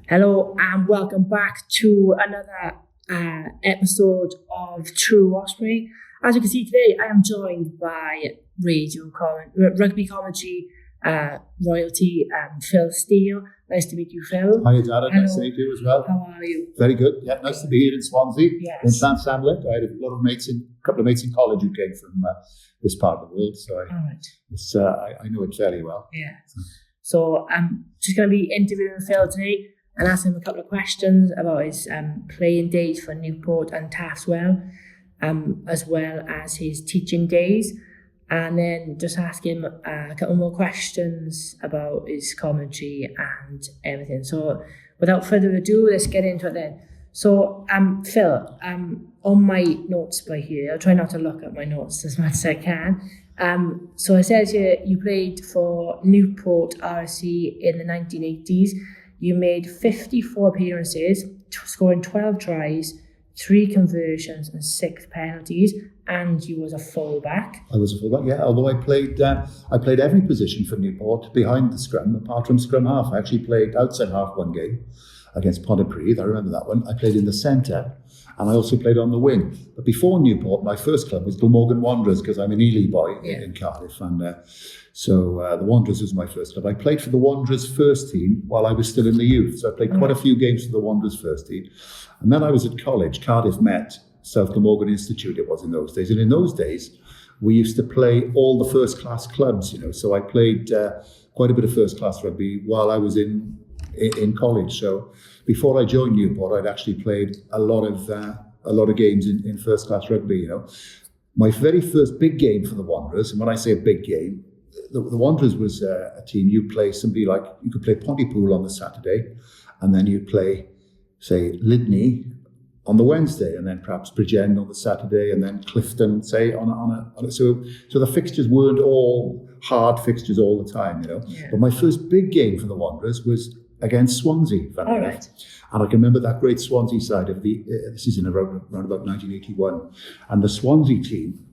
Hello and welcome back to another episode of TrueOsprey. As you can see today, I am joined by rugby commentary royalty, Phil Steele. Nice to meet you, Phil. Hi, Darren. Nice to meet you as well. How are you? Very good. Yeah, nice to be here in Swansea, yes. In St Samlet. I had a couple of mates in college who came from this part of the world, so I know it fairly well. Yeah. So I'm just going to be interviewing Phil today and ask him a couple of questions about his playing days for Newport and Taftswell, as well as his teaching days, and then just ask him a couple more questions about his commentary and everything. So without further ado, let's get into it then. So Phil, on my notes by here, I'll try not to look at my notes as much as I can. So it says here you played for Newport RSC in the 1980s. You made 54 appearances, scoring 12 tries, 3 conversions and 6 penalties, and you was a fullback. I was a fullback, yeah. Although I played every position for Newport behind the scrum, apart from scrum half. I actually played outside half one game against Pontypridd. I remember that one. I played in the centre, and I also played on the wing. But before Newport, my first club was Glamorgan Wanderers, because I'm an Ely boy in Cardiff, and so the Wanderers was my first club. I played for the Wanderers first team while I was still in the youth, so I played quite a few games for the Wanderers first team. And then I was at college, Cardiff Met, South Glamorgan Institute it was in those days. And in those days, we used to play all the first-class clubs, So I played quite a bit of first-class rugby while I was in college. So before I joined Newport, I'd actually played a lot of games in first-class rugby, My very first big game for the Wanderers, and when I say a big game, the Wanderers was a team. You could play Pontypool on the Saturday, and then you'd play, say, Lydney on the Wednesday, and then perhaps Bridgend on the Saturday, and then Clifton, say, on a so the fixtures weren't all hard fixtures all the time, Yeah. But my first big game for the Wanderers was against Swansea, right. And I can remember that great Swansea side of the season around about 1981, and the Swansea team.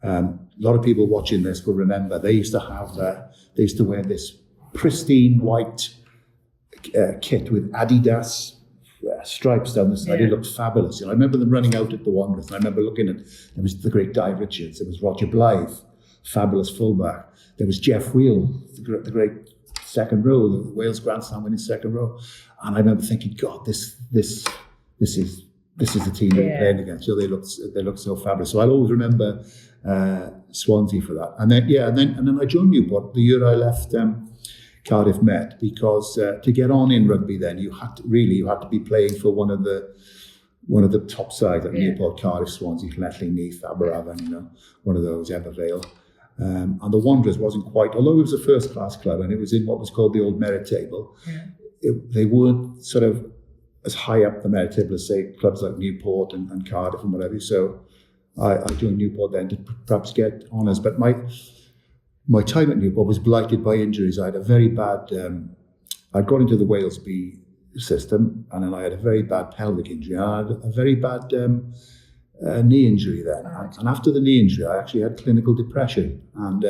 A lot of people watching this will remember they used to wear this pristine white kit with Adidas stripes down the side. Yeah. It looked fabulous. I remember them running out at the Wanderers, and I remember looking at, there was the great Di Richards, there was Roger Blythe, fabulous fullback. There was Jeff Wheel, the great second row, the Wales Grand Slam winning second row. And I remember thinking, God, this is the team they're playing against. They look so fabulous. So I'll always remember Swansea for that. And then I joined Newport the year I left Cardiff Met, because to get on in rugby then you had to be playing for one of the top sides like Newport, Cardiff, Swansea, Llanelli, Neath, Aberavon, one of those, Evervale. And the Wanderers wasn't quite, although it was a first class club and it was in what was called the old merit table, they weren't sort of as high up the merit table as, say, clubs like Newport and Cardiff and whatever. So I joined Newport then to perhaps get honours. But my time at Newport was blighted by injuries. I had a very bad, I'd gone into the Wales B system, and then I had a very bad pelvic injury. I had a very bad knee injury then. And after the knee injury, I actually had clinical depression. And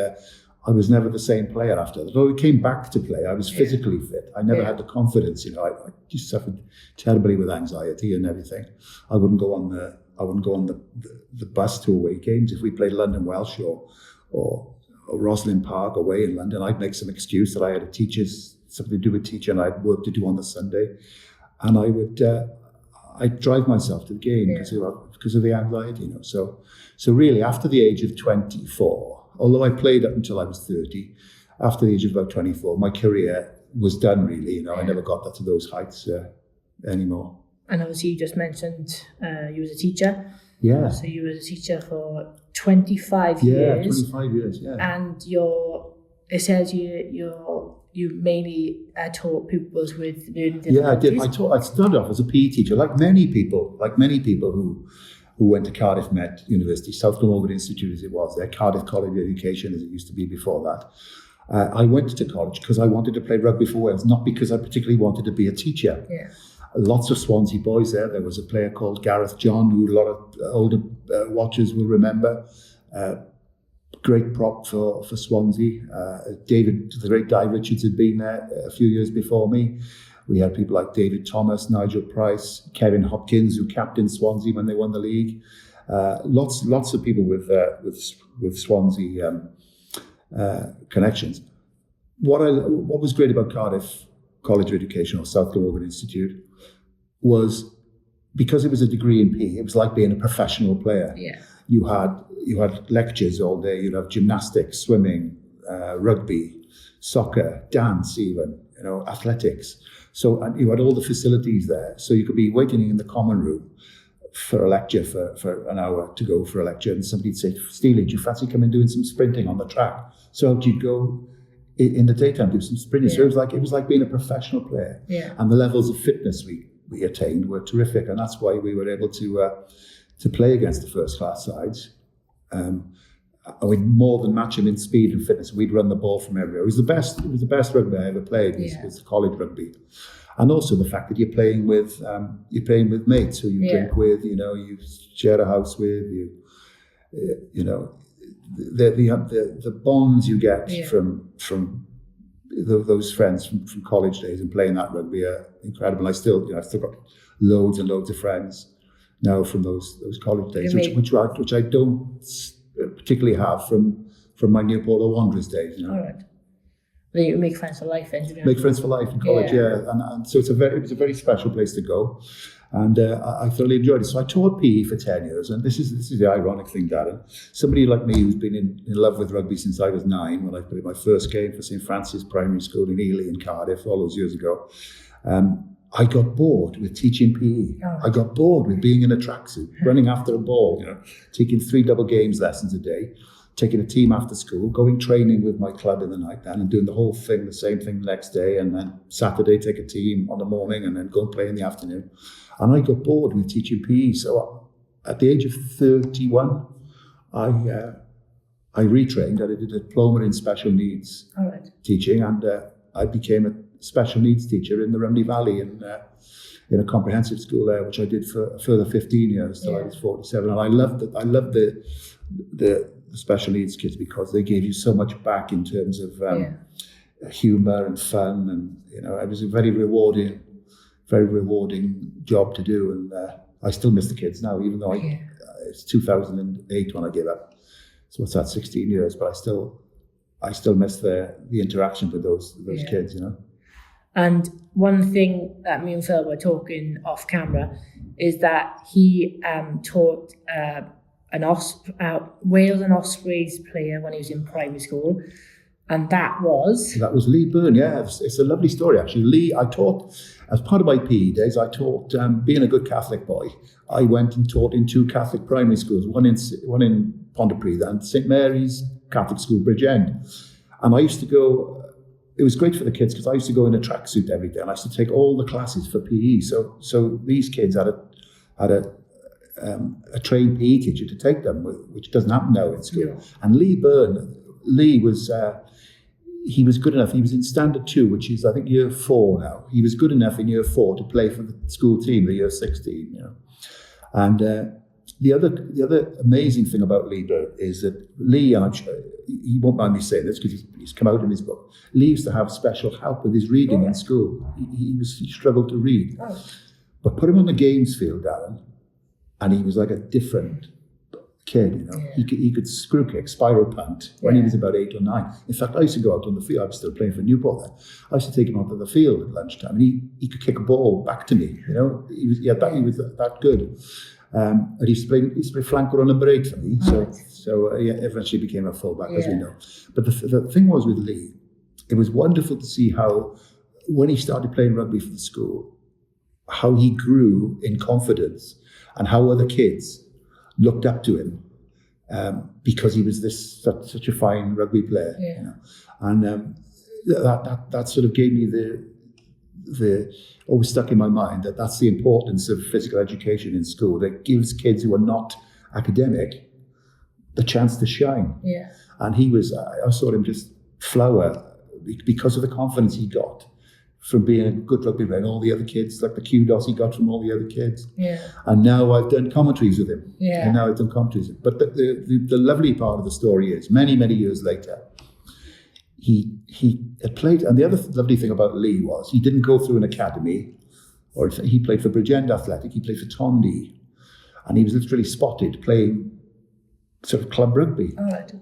I was never the same player after that. Although I came back to play, I was physically fit. I never had the confidence, I just suffered terribly with anxiety and everything. I wouldn't go on the bus to away games. If we played London Welsh or Roslyn Park away in London, I'd make some excuse that I had something to do with teaching, and I had work to do on the Sunday. And I'd drive myself to the game because of the anxiety, So really, after the age of 24, although I played up until I was 30, after the age of about 24, my career was done, really. I never got to those heights anymore. And obviously you just mentioned you was a teacher. Yeah. So you were a teacher for 25 years. Yeah, 25 years, yeah. And it says you mainly taught pupils with learning difficulties. Yeah, I did. I started off as a PE teacher, like many people who went to Cardiff Met University, South Glamorgan Institute as it was there, Cardiff College of Education as it used to be before that. I went to college because I wanted to play rugby for Wales, not because I particularly wanted to be a teacher. Yeah. Lots of Swansea boys there. There was a player called Gareth John, who a lot of older watchers will remember. great prop for Swansea. David, the great Di Richards, had been there a few years before me. We had people like David Thomas, Nigel Price, Kevin Hopkins, who captained Swansea when they won the league. Lots of people with Swansea connections. What was great about Cardiff College of Education or South Glamorgan Institute was because it was a degree in PE. It was like being a professional player. Yeah. You had lectures all day. You'd have gymnastics, swimming, rugby, soccer, dance, even athletics. So and you had all the facilities there. So you could be waiting in the common room for a lecture for an hour to go for a lecture, and somebody'd say, "Steely, do you fancy coming doing some sprinting on the track?" So you'd go in the daytime do some sprinting. Yeah. So it was like being a professional player. Yeah. And the levels of fitness we attained were terrific, and that's why we were able to play against the first class sides. We'd more than match them in speed and fitness. We'd run the ball from everywhere. It was the best rugby I ever played. Was college rugby, and also the fact that you're playing with mates who you drink with. You share a house with. The bonds you get from those friends from college days and playing that rugby are incredible. I've still got loads and loads of friends now from those college days, which I don't particularly have from my Newport Wanderers days. All right. Well, you make friends for life, then. Make friends for life in college, and so it was a very special place to go, and I thoroughly enjoyed it. So I taught PE for 10 years, and this is the ironic thing, Darren. Somebody like me who's been in love with rugby since I was 9, when I played my first game for St Francis Primary School in Ely in Cardiff all those years ago. I got bored with teaching PE. I got bored with being in a tracksuit, running after a ball, taking 3 double games lessons a day, taking a team after school, going training with my club in the night then and doing the whole thing, the same thing the next day, and then Saturday take a team on the morning and then go and play in the afternoon. And I got bored with teaching PE. So at the age of 31, I retrained. I did a diploma in special needs teaching, and I became a special needs teacher in the Rhymney Valley in a comprehensive school there, which I did for a further 15 years till I was 47. And I loved it. I loved the special needs kids because they gave you so much back in terms of humour and fun, and it was a very rewarding job to do. And I still miss the kids now, even though it's 2008 when I gave up. So what's that, 16 years? But I still miss the interaction with those kids, And one thing that me and Phil were talking off camera is that he taught Wales and Ospreys player when he was in primary school, and that was Lee Byrne. Yeah, it's a lovely story actually. Lee, I taught as part of my PE days. I taught being a good Catholic boy. I went and taught in 2 Catholic primary schools, one in Pontypridd and St Mary's Catholic School, Bridgend. And I used to go. It was great for the kids because I used to go in a tracksuit every day, and I used to take all the classes for PE. So these kids had a trained PE teacher to take them, which doesn't happen now in school. Yeah. And Lee was he was good enough. He was in Standard 2, which is I think year 4 now. He was good enough in year 4 to play for the school team, the year 16. And the other amazing thing about Lee Byrne is that Lee, and I'm sure he won't mind me saying this because he's come out in his book, Lee used to have special help with his reading in school. He struggled to read. Oh. But put him on the games field, Darren, and he was like a different kid, Yeah. He could screw kick, spiral punt when he was about 8 or 9. In fact, I used to go out on the field. I was still playing for Newport then. I used to take him out to the field at lunchtime, and he could kick a ball back to me. He was that good. And he used to play flanker on number 8 for me. So he eventually became a fullback, as we know. But the thing was with Lee, it was wonderful to see how, when he started playing rugby for the school, how he grew in confidence and how other kids looked up to him because he was such a fine rugby player. Yeah. And that sort of gave me the always stuck in my mind that's the importance of physical education in school, that gives kids who are not academic the chance to shine. Yeah. And I saw him just flower because of the confidence he got from being a good rugby player and all the other kids, like the kudos he got from all the other kids. Yeah. And now I've done commentaries with him. Yeah. And now I've done commentaries with him. But the lovely part of the story is, many, many years later, he had played, and the other lovely thing about Lee was he didn't go through an academy, or he played for Bridgend Athletic, he played for Tondy, and he was literally spotted playing sort of club rugby. All right.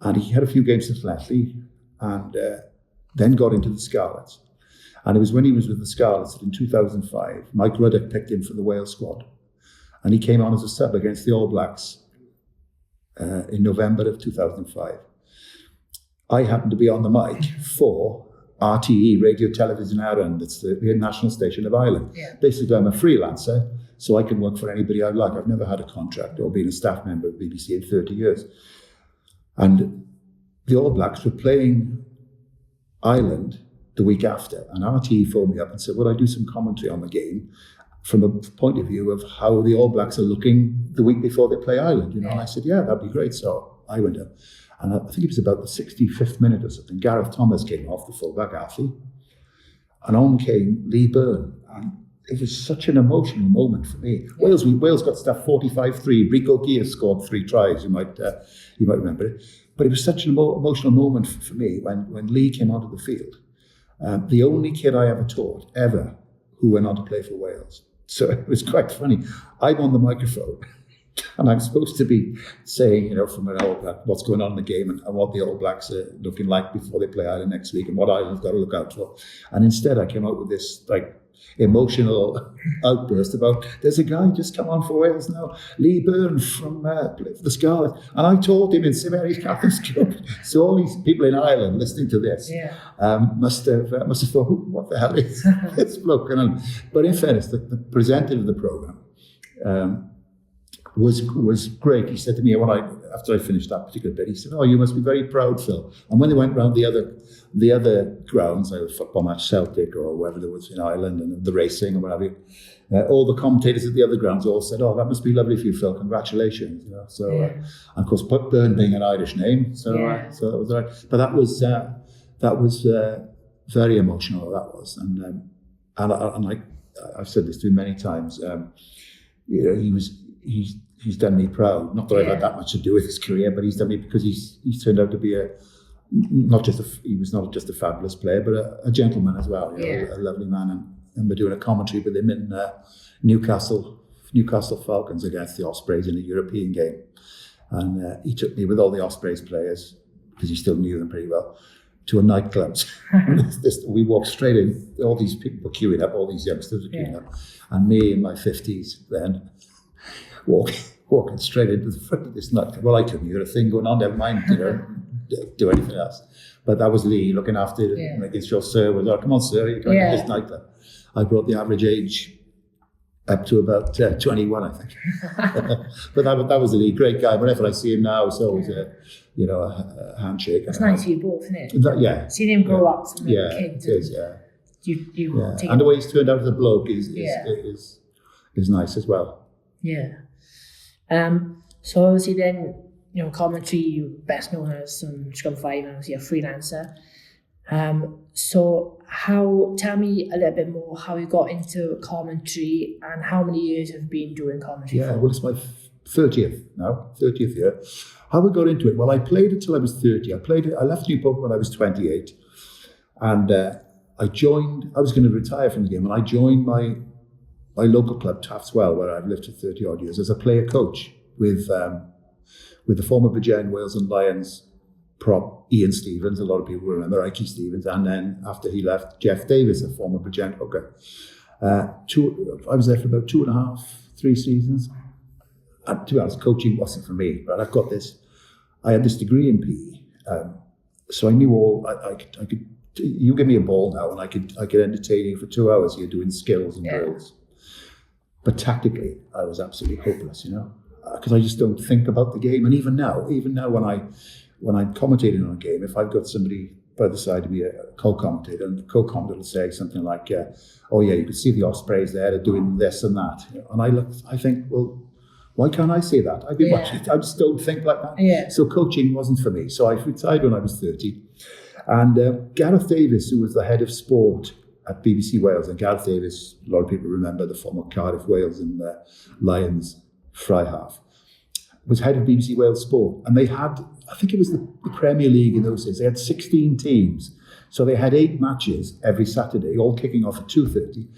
And he had a few games at Fletley, and then got into the Scarlets. And it was when he was with the Scarlets that in 2005, Mike Ruddock picked him for the Wales squad. And he came on as a sub against the All Blacks in November of 2005. I happened to be on the mic for RTE, Radio Television Ireland. It's the national station of Ireland. Yeah. Basically, I'm a freelancer, so I can work for anybody I like. I've never had a contract or been a staff member of BBC in 30 years. And the All Blacks were playing Ireland the week after, and RTE phoned me up and said, would I do some commentary on the game from a point of view of how the All Blacks are looking the week before they play Ireland, you know? And I said, yeah, that'd be great. So I went up, and I think it was about the 65th minute or something. Gareth Thomas came off, the fullback, Alfie, and on came Lee Byrne, and it was such an emotional moment for me. Wales got stuff 45-3. Rico Gears scored 3 tries. You might remember it. But it was such an emotional moment for me when Lee came onto the field. The only kid I ever taught, ever, who went on to play for Wales. So it was quite funny. I'm on the microphone, and I'm supposed to be saying, from an All Black, what's going on in the game and what the All Blacks are looking like before they play Ireland next week and what Ireland's got to look out for. And instead I came out with this, emotional outburst about, there's a guy just come on for Wales now, Lee Byrne from the Scarlet, and I taught him in St Mary's Catholic School. So all these people in Ireland listening to this must have thought, what the hell is this bloke? But in fairness, the presenter of the programme was great. He said to me after I finished that particular bit, he said, "Oh, you must be very proud, Phil." And when they went round the other grounds, like the football match, Celtic or wherever there was in Ireland, and the racing or whatever, all the commentators at the other grounds all said, "Oh, that must be lovely for you, Phil. Congratulations." So, and of course, Byrne being an Irish name, so that was all right. But that was very emotional. That was, and like I've said this to him many times. He's done me proud. Not that I've had that much to do with his career, but he's done me because he's turned out to be he was not just a fabulous player, but a gentleman as well. A lovely man. And we're doing a commentary with him in Newcastle Falcons against the Ospreys in a European game. And he took me with all the Ospreys players, because he still knew them pretty well, to a nightclub. We walked straight in. All these people were queuing up, all these youngsters were queuing up. And me in my 50s then, walking straight into the front of this nightclub. Well, I couldn't hear a thing going on, never mind, do anything else. But that was Lee looking after it, making sure Sir was, come on, Sir, you're going to this nightclub. I brought the average age up to about 21, I think. But that was a Lee, great guy. Whenever I see him now, it's always a handshake. It's nice for you both, isn't it? Seeing him grow up from a kid. It is, And the way he's turned out as a bloke is nice as well. Yeah. So obviously then, commentary, you best known as Scrum 5, and obviously a freelancer. So tell me a little bit more how you got into commentary and how many years have you been doing commentary for? Well, it's my 30th year. How I got into it? Well, I played it till I was 30. I left Newport when I was 28, and I was going to retire from the game, and I joined my local club, Taftswell, where I've lived for 30 odd years, as a player coach with the former Bridgend Wales and Lions prop Ian Stevens. A lot of people remember Ike Stevens, and then after he left, Jeff Davis, a former Bridgend hooker. I was there for about 2.5, 3 seasons. And to be honest, coaching wasn't for me, but I had this degree in PE, so I knew I could. You give me a ball now, and I could entertain you for 2 hours here doing skills and drills. But tactically, I was absolutely hopeless, because I just don't think about the game. And even now, when I'm commentating on a game, if I've got somebody by the side of me, a co-commentator, and the co-commentator will say something like, "Oh yeah, you can see the Ospreys there, they're doing this and that," and I think, well, why can't I say that? I've been watching it. I just don't think like that. Yeah. So coaching wasn't for me. So I retired when I was 30. And Gareth Davies, who was the head of sport at BBC Wales, and Gareth Davies, a lot of people remember the former Cardiff Wales and Lions fry half, was head of BBC Wales Sport. And they had, I think it was the Premier League in those days, they had 16 teams. So they had 8 matches every Saturday, all kicking off at 2:30.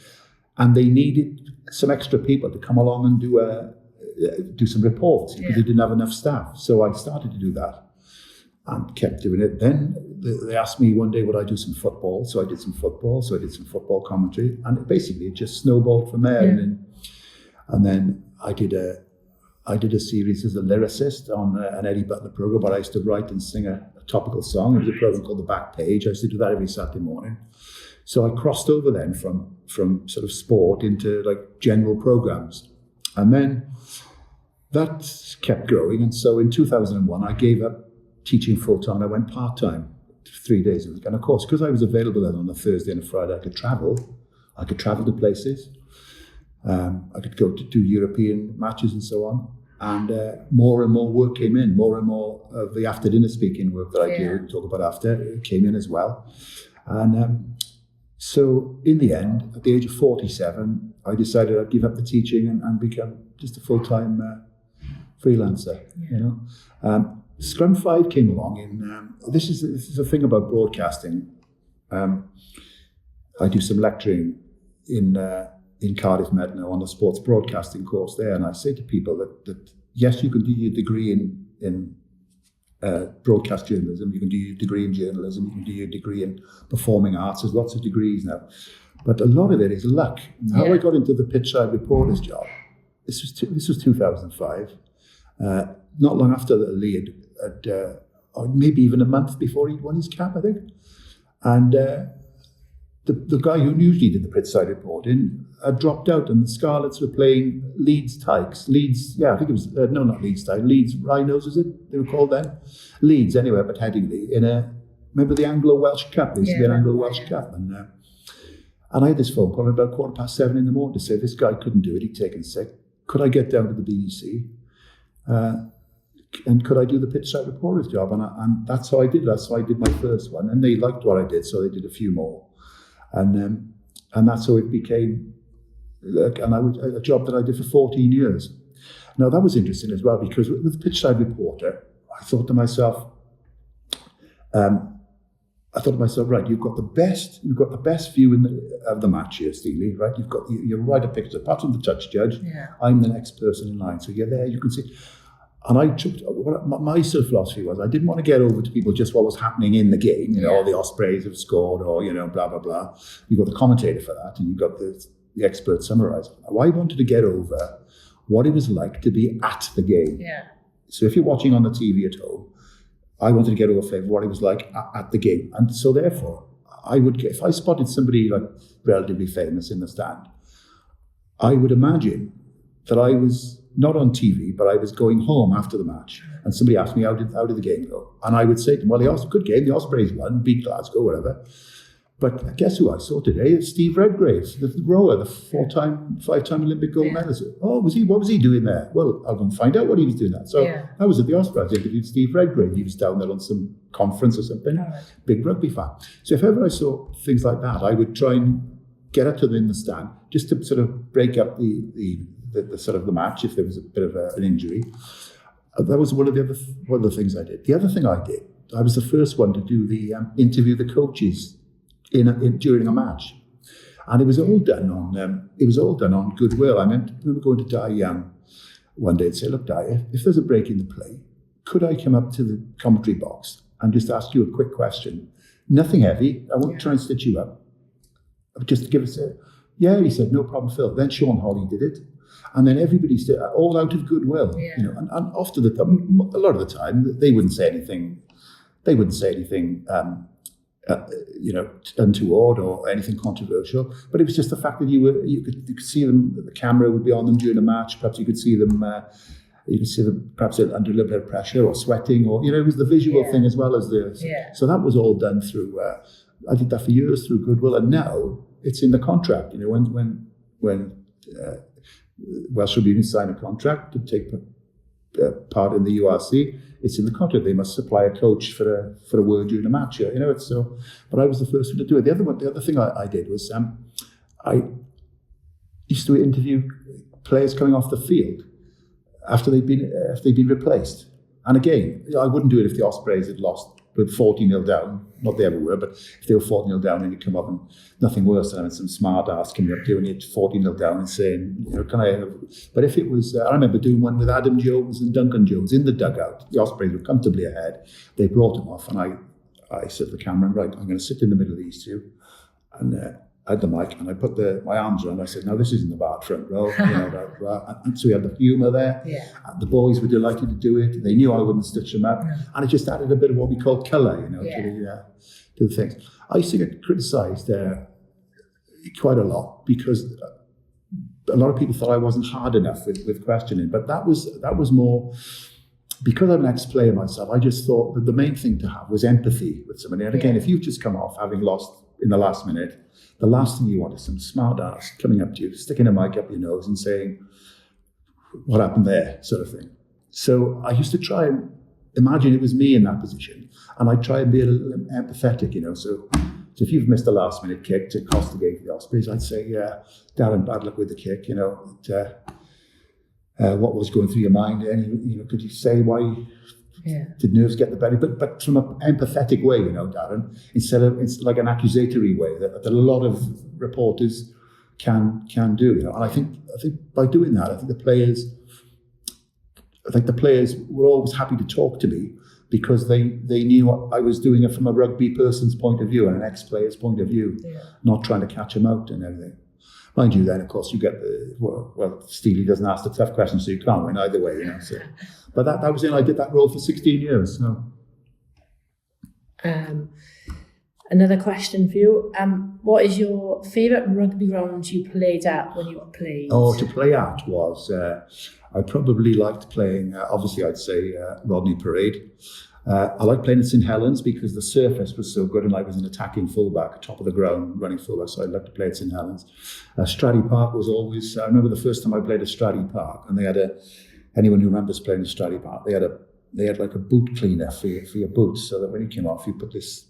And they needed some extra people to come along and do some reports because they didn't have enough staff. So I started to do that and kept doing it. Then they asked me one day would I do some football. So I did some football. So I did some football commentary. And it just snowballed from there. Yeah. And then I did a series as a lyricist on an Eddie Butler program where I used to write and sing a topical song. It was a program called The Back Page. I used to do that every Saturday morning. So I crossed over then from sort of sport into like general programs. And then that kept growing. And so in 2001, I gave up teaching full-time. I went part-time 3 days a week. And of course, because I was available then on a Thursday and a Friday, I could travel. I could travel to places. I could go to do European matches and so on. And more and more work came in. More and more of the after-dinner speaking work that I do, talk about after, came in as well. And so in the end, at the age of 47, I decided I'd give up the teaching and become just a full-time freelancer. You know, Scrum 5 came along. This is the thing about broadcasting. I do some lecturing in Cardiff Met now on the sports broadcasting course there, and I say to people that yes, you can do your degree in broadcast journalism, you can do your degree in journalism, you can do your degree in performing arts. There's lots of degrees now, but a lot of it is luck. How I got into the pitchside reporter's job. This was 2005. Not long after Lee had maybe even a month before he'd won his cap, I think, and. The guy who usually did the pitchside reporting dropped out, and the Scarlets were playing Leeds Tykes. Leeds, I think it was, no, not Leeds Tykes, Leeds Rhinos, is it? They were called then? Leeds, anyway, but Headingley, remember the Anglo-Welsh Cup? There used to be an Anglo-Welsh Cup. And I had this phone call at about 7:15 in the morning to say this guy couldn't do it, he'd taken sick. Could I get down to the BBC? And could I do the pitchside reporter's job? And that's how I did. That's how I did my first one. And they liked what I did, so they did a few more. And that's how it became a job that I did for 14 years. Now that was interesting as well, because with the pitchside reporter, I thought to myself, right, you've got the best view of the match here, Steely, right? You're right up picture, apart from the touch judge. I'm the next person in line, so you're there. You can see. And my sort of philosophy was I didn't want to get over to people just what was happening in the game, all the Ospreys have scored, or, blah, blah, blah. You've got the commentator for that, and you've got the expert summariser. I wanted to get over what it was like to be at the game. So if you're watching on the TV at home, I wanted to get over a flavour of what it was like at the game. And so therefore, if I spotted somebody like relatively famous in the stand, I would imagine that I was not on TV, but I was going home after the match, and somebody asked me, how did the game go? And I would say to them, well, good game, the Ospreys won, beat Glasgow, whatever. But guess who I saw today? It's Steve Redgrave, the rower, the 5-time Olympic gold medalist. Oh, what was he doing there? Well, I'll go and find out what he was doing there. So I was at the Ospreys, I interviewed Steve Redgrave. He was down there on some conference or something, big rugby fan. So if ever I saw things like that, I would try and get up to them in the stand, just to sort of break up the sort of the match if there was a bit of an injury. That was one of the things I did. The other thing I did, I was the first one to do the interview the coaches during a match, and it was all done on goodwill. I remember going to Di Young one day and say, "Look, Di, if there's a break in the play, could I come up to the commentary box and just ask you a quick question? Nothing heavy. I won't try and stitch you up. Just to give us a..." Yeah, he said, "No problem, Phil." Then Sean Holly did it. And then everybody said, all out of goodwill, and often a lot of the time, they wouldn't say anything. They wouldn't say anything, untoward or anything controversial. But it was just the fact that you could see them. The camera would be on them during a match. Perhaps you could see them. Perhaps under a little bit of pressure or sweating, or it was the visual thing as well as the. So that was all done through. I did that for years through goodwill, and now it's in the contract. When Welsh Rugby Union sign a contract to take part in the URC, it's in the contract. They must supply a coach for a word during a match. You know, it's so. But I was the first one to do it. The other thing I did was I used to interview players coming off the field after they'd been replaced. And again, I wouldn't do it if the Ospreys had lost with 40-0 down. Not they ever were, but if they were 40-0 down and you come up and nothing worse than having some smart ass coming up doing it 40-0 down and saying, you know, can I have... But if it was, I remember doing one with Adam Jones and Duncan Jones in the dugout. The Ospreys were comfortably ahead. They brought them off and I said to the camera, right, I'm going to sit in the middle of these two. And I had the mic and I put my arms around. I said, "No, this isn't the bar front row." You know, and so we had the humour there. Yeah. The boys were delighted to do it. They knew I wouldn't stitch them up, and it just added a bit of what we call colour, you know, to the things. I used to get criticised quite a lot because a lot of people thought I wasn't hard enough with questioning, but that was more. Because I'm an ex-player myself, I just thought that the main thing to have was empathy with somebody. And again, if you've just come off having lost in the last minute, the last thing you want is some smart ass coming up to you, sticking a mic up your nose and saying, "What happened there?" sort of thing. So I used to try and imagine it was me in that position. And I'd try and be a little empathetic, you know. So if you've missed a last minute kick to cost the game for the Ospreys, I'd say, Darren, bad luck with the kick, you know. What was going through your mind? And, you know, could you say why did nerves get the better? But from an empathetic way, you know, Darren, instead of it's like an accusatory way that a lot of reporters can do, you know. And I think by doing that, I think the players were always happy to talk to me because they knew I was doing it from a rugby person's point of view and an ex-player's point of view, not trying to catch them out and everything. Mind you, then, of course, you get Steely doesn't ask the tough questions, so you can't win either way, you know. So, but that was it. I did that role for 16 years. So. Another question for you. What is your favourite rugby ground you played at when you were playing? Oh, to play at was, I probably liked playing, obviously I'd say Rodney Parade. I liked playing at St Helens because the surface was so good and I was an attacking fullback, top of the ground, running fullback, so I'd like to play at St Helens. Stradey Park was always, I remember the first time I played at Stradey Park and they had anyone who remembers playing at Stradey Park, they had like a boot cleaner for your boots so that when you came off, you put this,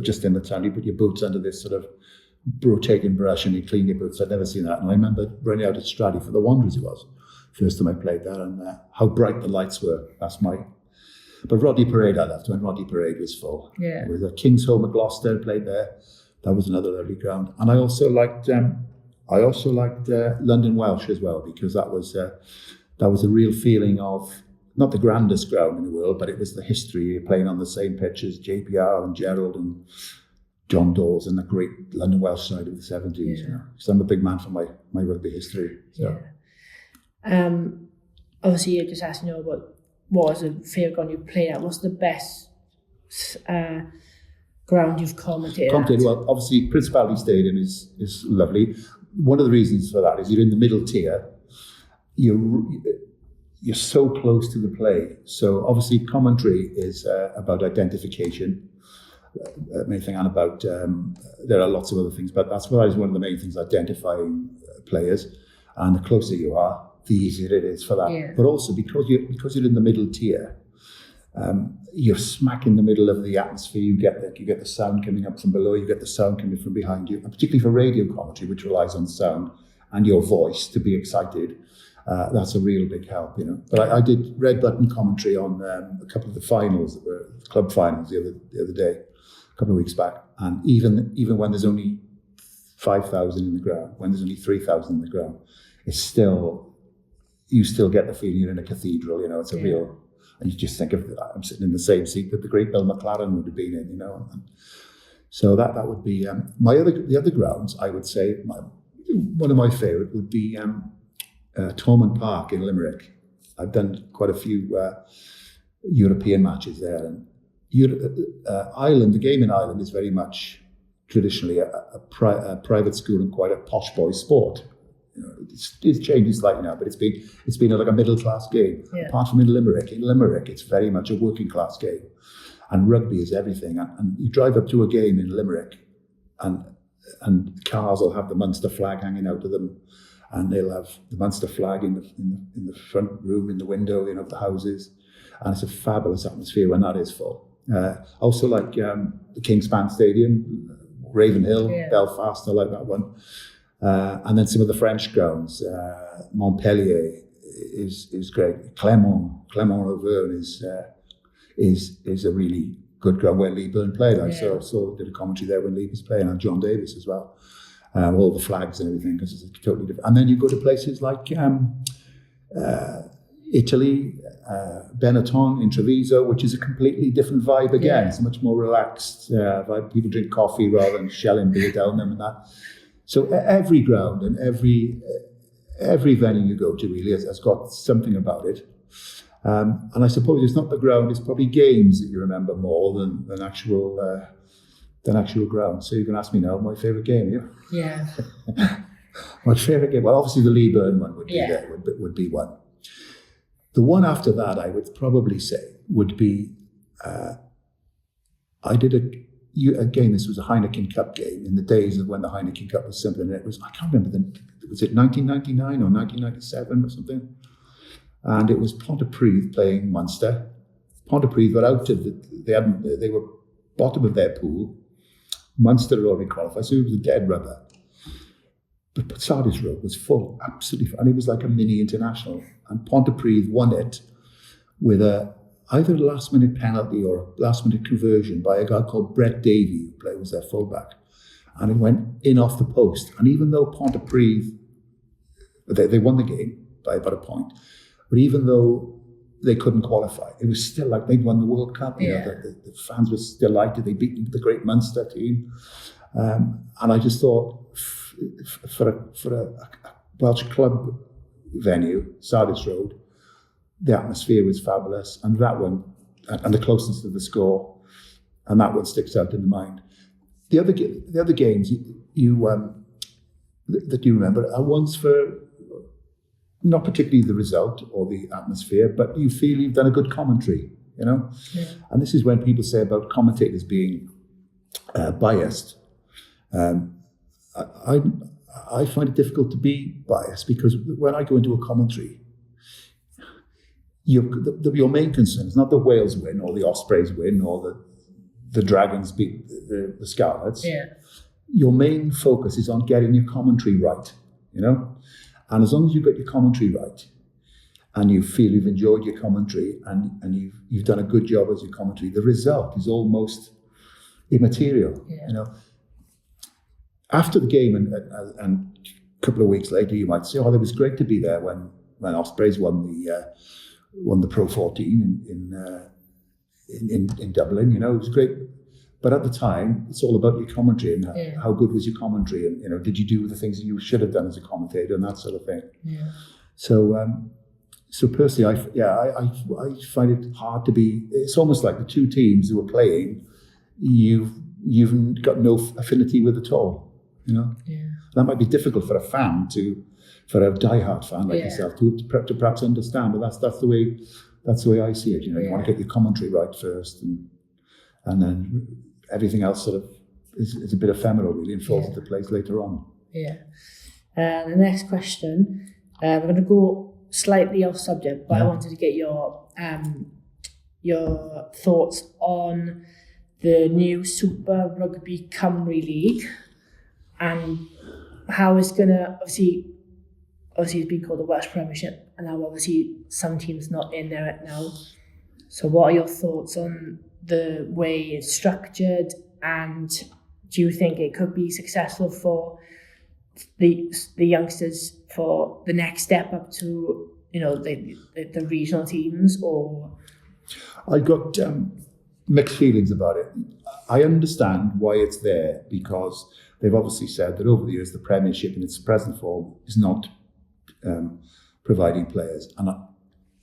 just in the town, you put your boots under this sort of rotating brush and you clean your boots. I'd never seen that. And I remember running out at Stradey for the Wanderers it was, first time I played there and how bright the lights were. But Rodney Parade I loved when Rodney Parade was full. Yeah. It was a King's Home at Gloucester, played there. That was another lovely ground. And I also liked London Welsh as well because that was a real feeling of not the grandest ground in the world, but it was the history. You're playing on the same pitch as JPR and Gerald and John Dawes and the great London Welsh side of the 70s. Yeah. You know? So I'm a big man for my rugby history. So. Yeah. Obviously, you're just asking about what was the favourite ground you played at? What's the best ground you've commentated at? Well, obviously, Principality Stadium is lovely. One of the reasons for that is you're in the middle tier. You're so close to the play. So obviously, commentary is about identification. Main thing, and about there are lots of other things, but that is one of the main things: identifying players. And the closer you are, the easier it is for that. Yeah. But also because you're in the middle tier, you're smack in the middle of the atmosphere. You get the sound coming up from below. You get the sound coming from behind you. And particularly for radio commentary, which relies on sound and your voice to be excited, that's a real big help, you know. But I did red button commentary on a couple of the finals, that were club finals the other day, a couple of weeks back. And even when there's only 5,000 in the ground, when there's only 3,000 in the ground, you still get the feeling you're in a cathedral, you know. It's a real, and you just think of, I'm sitting in the same seat that the great Bill McLaren would have been in, you know. And so that would be the other grounds. I would say one of my favourite would be Thomond Park in Limerick. I've done quite a few European matches there, and Ireland. The game in Ireland is very much traditionally a private school and quite a posh boy sport. You know, it's changing slightly now, but it's been like a middle class game. Yeah. Apart from in Limerick, it's very much a working class game, and rugby is everything. And you drive up to a game in Limerick, and cars will have the Munster flag hanging out of them, and they'll have the Munster flag in the front room, in the window, of the houses, and it's a fabulous atmosphere when that is full. Also like the Kingspan Stadium, Ravenhill, Belfast, I like that one. And then some of the French grounds, Montpellier is great. Clermont-Auvergne is a really good ground where Lee Byrne played. I saw did a commentary there when Lee was playing, and John Davis as well. All the flags and everything, because it's totally different. And then you go to places like Italy, Benetton in Treviso, which is a completely different vibe again. It's a much more relaxed vibe. People drink coffee rather than shelling beer down them and that. So every ground and every venue you go to really has got something about it. And I suppose it's not the ground; it's probably games that you remember more than actual ground. So you can ask me now my favourite game. Yeah. My favourite game. Well, obviously the Lee Byrne one would be there. Would be one. The one after that, I would probably say, would be. I did again. This was a Heineken Cup game in the days of when the Heineken Cup was something. It was, I can't remember was it 1999 or 1997 or something? And it was Pontypridd playing Munster. Pontypridd were out of they were bottom of their pool. Munster had already qualified, so it was a dead rubber. But Sardis Road was full, absolutely full. And it was like a mini international. And Pontypridd won it with either a last-minute penalty or a last-minute conversion by a guy called Brett Davey, who was their fullback. And it went in off the post. And even though Pontypridd, they won the game by about a point, but even though they couldn't qualify, it was still like they'd won the World Cup. The fans were delighted. They beat the great Munster team. And I just thought, for a Welsh club venue, Sardis Road, the atmosphere was fabulous, and that one, and the closeness to the score, and that one sticks out in the mind. The other games that you remember are ones for not particularly the result or the atmosphere, but you feel you've done a good commentary, And this is when people say about commentators being biased. I find it difficult to be biased because when I go into a commentary, your main concern is not the Wales win or the Ospreys win or the Dragons beat the Scarlets. Yeah. Your main focus is on getting your commentary right, And as long as you've got your commentary right and you feel you've enjoyed your commentary and you've done a good job as your commentary, the result is almost immaterial, After the game and a couple of weeks later, you might say, "Oh, it was great to be there when Ospreys won the Pro 14 in Dublin." It was great. But at the time, it's all about your commentary and how good was your commentary, and did you do the things that you should have done as a commentator and that sort of thing. Yeah. So personally, I find it hard to be. It's almost like the two teams who are playing, you've got no affinity with at all. That might be difficult for a fan for a diehard fan like yourself to perhaps understand, but that's the way I see it. You want to get your commentary right first, and then everything else sort of is a bit ephemeral really and falls into place later on. Yeah. The next question, we're going to go slightly off subject, but I wanted to get your thoughts on the new Super Rugby Cymru League and how it's going to, obviously it's been called the Welsh Premiership, and now obviously some teams not in there right now. So what are your thoughts on the way it's structured, and do you think it could be successful for the youngsters for the next step up to the regional teams? Or I've got mixed feelings about it. I understand why it's there, because they've obviously said that over the years the Premiership in its present form is not providing players,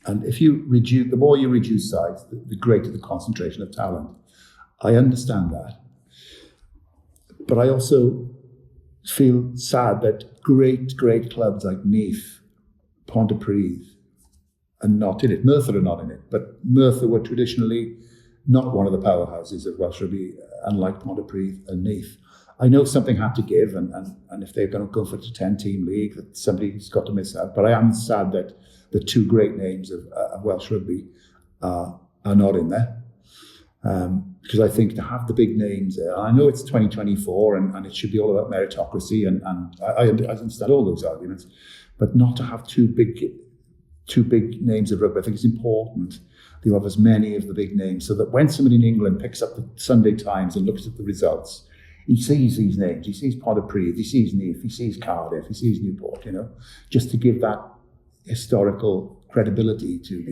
and if you reduce, the more you reduce size, the greater the concentration of talent. I understand that, but I also feel sad that great clubs like Neath, Pontypridd are not in it. Merthyr are not in it, but Merthyr were traditionally not one of the powerhouses of Welsh rugby, unlike Pontypridd and Neath. I know something had to give, and if they're going to go for the 10-team league, that somebody's got to miss out. But I am sad that the two great names of Welsh rugby are not in there. Because I think to have the big names there, I know it's 2024 and it should be all about meritocracy, and I understand all those arguments, but not to have two big names of rugby. I think it's important that you have as many of the big names, so that when somebody in England picks up the Sunday Times and looks at the results, he sees these names, he sees Pontypridd, he sees Neath, he sees Cardiff, he sees Newport, just to give that historical credibility to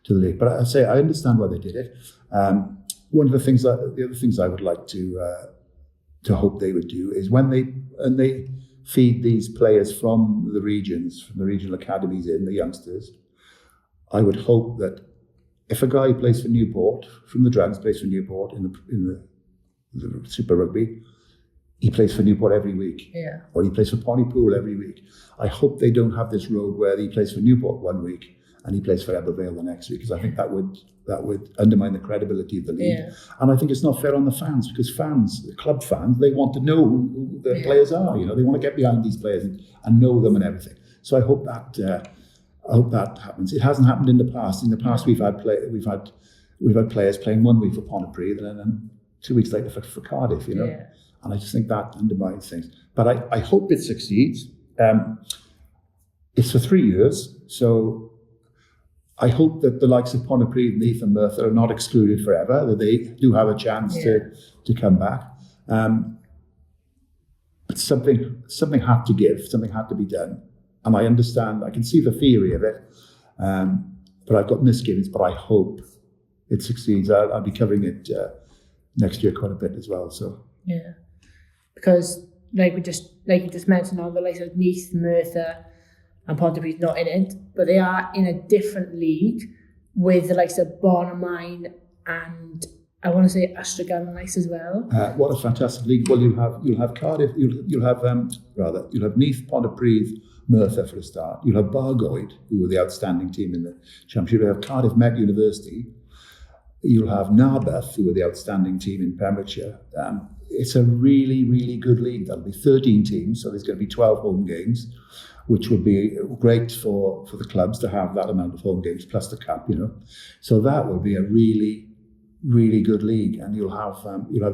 the league. But I say I understand why they did it. One of the other things I would like to hope they would do is when they feed these players from the regional academies the youngsters, I would hope that if a guy plays for Newport, from the Dragons plays for Newport in the Super Rugby, he plays for Newport every week, or he plays for Pontypool every week. I hope they don't have this road where he plays for Newport one week and he plays for Ebervale the next week, because I think that would undermine the credibility of the league. And I think it's not fair on the fans, because the club fans, they want to know who the players are. They want to get behind these players and know them and everything. So I hope that happens. It hasn't happened in the past. In the past, we've had players playing 1 week for Pontypridd and then 2 weeks later for Cardiff. And I just think that undermines things. But I hope it succeeds. It's for 3 years, so I hope that the likes of Pontypridd, Neath and Merthyr are not excluded forever, that they do have a chance to come back. But something had to give, something had to be done. And I understand, I can see the theory of it, but I've got misgivings, but I hope it succeeds. I'll be covering it next year quite a bit as well. So because like you just mentioned, all the likes of Neath, Merthyr and Pontypridd not in it, but they are in a different league with the likes of Bonamine and I want to say Astragan likes as well. What a fantastic league! Well, you'll have Cardiff, you'll have Neath, Pontypridd, Merthyr for a start. You'll have Bargoed, who were the outstanding team in the championship. You'll have Cardiff Met University. You'll have Narberth, who were the outstanding team in Pembrokeshire. It's a really, really good league. There'll be 13 teams, so there's going to be 12 home games, which would be great for the clubs to have that amount of home games plus the cup. So that will be a really, really good league, and you'll have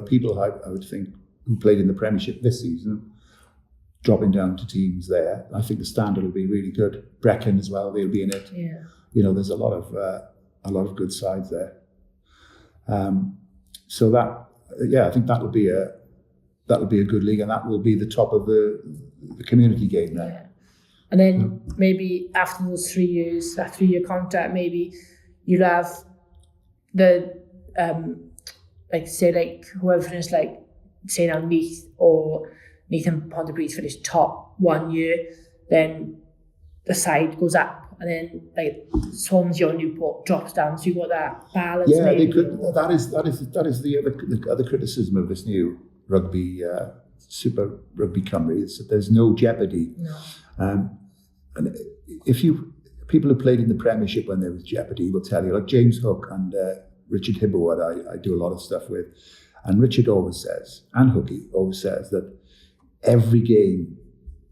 people I would think who played in the Premiership this season dropping down to teams there. I think the standard will be really good. Brecon as well, they'll be in it. There's a lot of good sides there. So that I think that will be a good league, and that will be the top of the community game there. And then maybe after those 3 years, that 3-year contract, maybe you'll have the whoever finished say now Neath and Pontypridd finished top 1 year, then the side goes up, and then Swansea or Newport drops down, so you've got that balance. Yeah, maybe. They could. That is the other criticism of this new rugby, Super Rugby Cymru, is that there's no jeopardy. No. And people who played in the Premiership when there was jeopardy will tell you, like James Hook and Richard Hibberwood, I do a lot of stuff with, and Richard always says, and Hookie always says, that every game,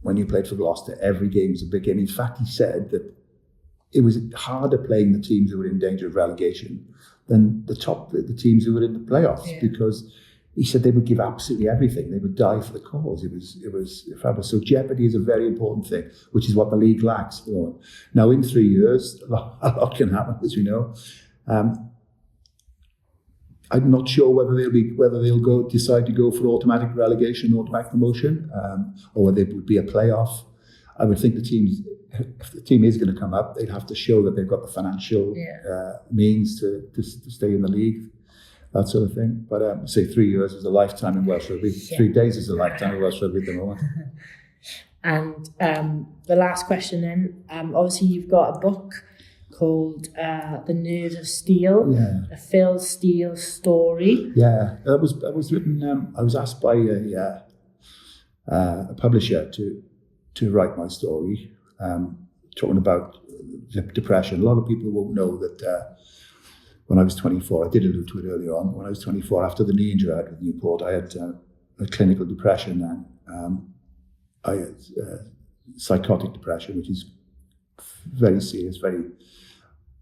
when you played for Gloucester, every game was a big game. In fact, he said that it was harder playing the teams who were in danger of relegation than the teams who were in the playoffs, because he said they would give absolutely everything. They would die for the cause. It was fabulous. So jeopardy is a very important thing, which is what the league lacks. Now, in 3 years, a lot can happen, as we know. I'm not sure whether they'll decide to go for automatic relegation, automatic promotion, or whether it would be a playoff. I would think if the team is going to come up, they'd have to show that they've got the financial means to stay in the league, that sort of thing. But say 3 years is a lifetime in Welsh rugby. 3 days is a lifetime in Welsh rugby at the moment. And the last question then, obviously you've got a book called The Nerves of Steel, a Phil Steele story. Yeah, that was written, I was asked by a publisher to write my story, talking about depression. A lot of people won't know that when I was 24, I did allude to it earlier on, when I was 24, after the knee injury I had with Newport, I had clinical depression then. I had psychotic depression, which is very serious, very,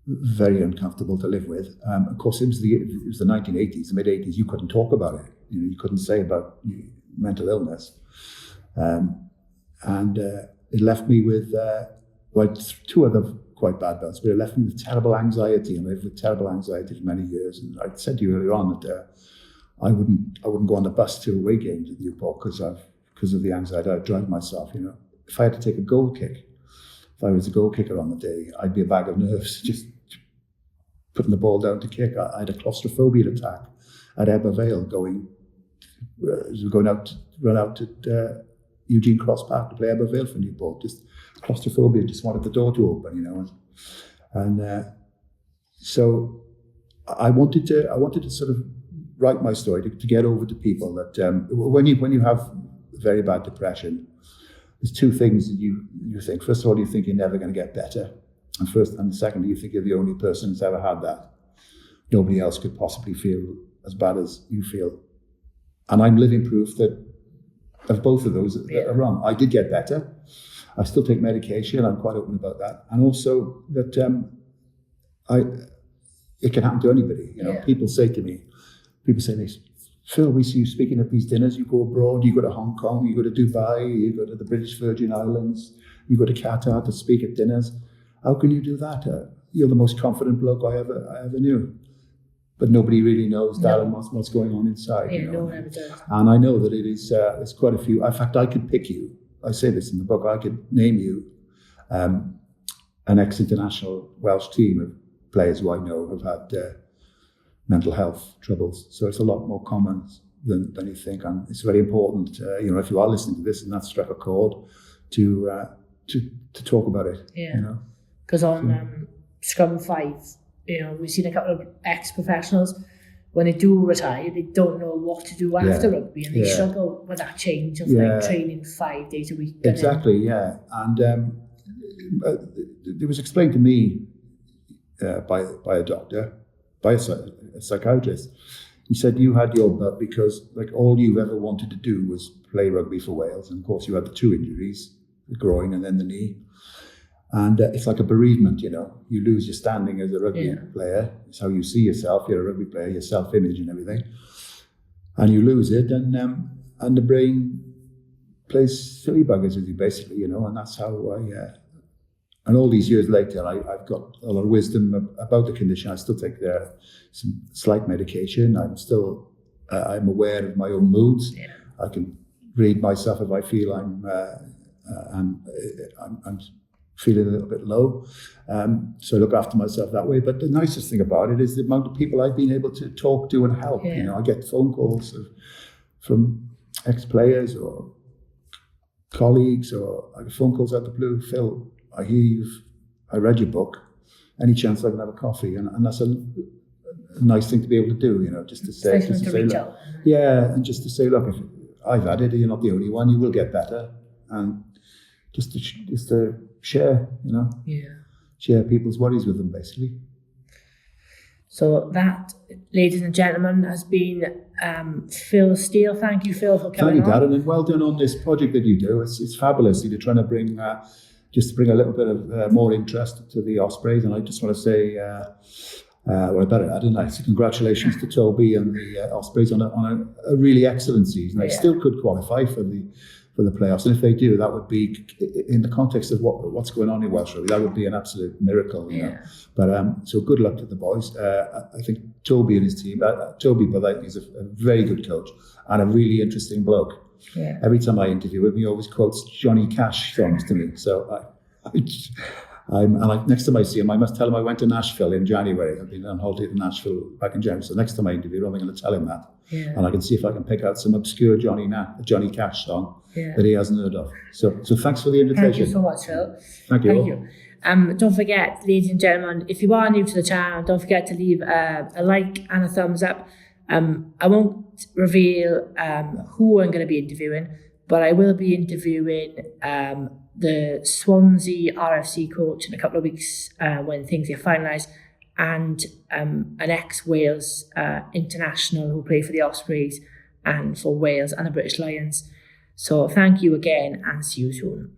very uncomfortable to live with. Of course, it was the 1980s, the mid-80s. You couldn't talk about it. You couldn't say about mental illness. And it left me with two other quite bad bouts, but it left me with terrible anxiety, and I lived with terrible anxiety for many years. And I said to you earlier on that I wouldn't go on the bus to away games at Newport because of the anxiety. I'd drive myself. If I had to take a goal kick, if I was a goal kicker on the day, I'd be a bag of nerves just putting the ball down to kick. I had a claustrophobia attack at Ebervale going run out to Eugene Cross Park to play Ebervale for Newport. Just claustrophobia, just wanted the door to open, and so I wanted to sort of write my story to get over to people that when you have very bad depression, there's two things that you think. First of all, you think you're never going to get better, and secondly, you think you're the only person that's ever had that. Nobody else could possibly feel as bad as you feel, and I'm living proof that of both of those that are wrong. I did get better. I still take medication. I'm quite open about that, and also that it can happen to anybody. People say to me, Phil, we see you speaking at these dinners. You go abroad. You go to Hong Kong. You go to Dubai. You go to the British Virgin Islands. You go to Qatar to speak at dinners. How can you do that? You're the most confident bloke I ever knew. But nobody really knows that and what's going on inside. No one ever does. And I know that it is. There's quite a few. In fact, I could pick you. I say this in the book. I could name you an ex-international Welsh team of players who I know have had mental health troubles. So it's a lot more common than you think, and it's very important. If you are listening to this and that struck a chord, to talk about it. Yeah. Because on Scrum 5. We've seen a couple of ex-professionals, when they do retire, they don't know what to do after rugby, and they struggle with that change of training 5 days a week. Exactly, yeah. And it was explained to me by a doctor, by a psychiatrist. He said, you had your bug because all you ever wanted to do was play rugby for Wales. And of course you had the two injuries, the groin and then the knee. And it's like a bereavement, you lose your standing as a rugby player. It's how you see yourself. You're a rugby player, your self-image and everything. And you lose it, and the brain plays silly buggers with you, basically, and that's how and all these years later, I've got a lot of wisdom about the condition. I still take some slight medication. I'm aware of my own moods. Yeah. I can read myself if I feel I'm feeling a little bit low. So I look after myself that way. But the nicest thing about it is the amount of people I've been able to talk to and help. Yeah. I get phone calls from ex-players or colleagues, or I get phone calls out of the blue. Phil, I hear I read your book. Any chance I can have a coffee? And that's a nice thing to be able to do, just to say, look, yeah, and just to say, look, if I've had it, you're not the only one. You will get better, and just to share, share people's worries with them, basically. So that, ladies and gentlemen, has been Phil Steele. Thank you, Phil, for coming on. Thank you, Darren, and well done on this project that you do. It's fabulous. You're trying to bring a little bit of more interest to the Ospreys, and I just want to say, well, I better add, didn't I? So congratulations to Toby and the Ospreys on a really excellent season. They still could qualify for the playoffs, and if they do, that would be, in the context of what's going on in Welsh rugby, that would be an absolute miracle. You know? But so good luck to the boys. I think Toby and his team. Toby, but I think he's a very good coach and a really interesting bloke. Yeah. Every time I interview him, he always quotes Johnny Cash songs to me. So next time I see him, I must tell him I went to Nashville in January. I've been on holiday to Nashville back in January. So next time I interview him, I'm going to tell him that. Yeah. And I can see if I can pick out some obscure Johnny Cash song that he hasn't heard of. So thanks for the invitation. Thank you so much, Phil. Thank you. Don't forget, ladies and gentlemen, if you are new to the channel, don't forget to leave a like and a thumbs up. I won't reveal who I'm going to be interviewing, but I will be interviewing the Swansea RFC coach in a couple of weeks when things get finalised, and an ex-Wales international who played for the Ospreys and for Wales and the British Lions. So thank you again, and see you soon.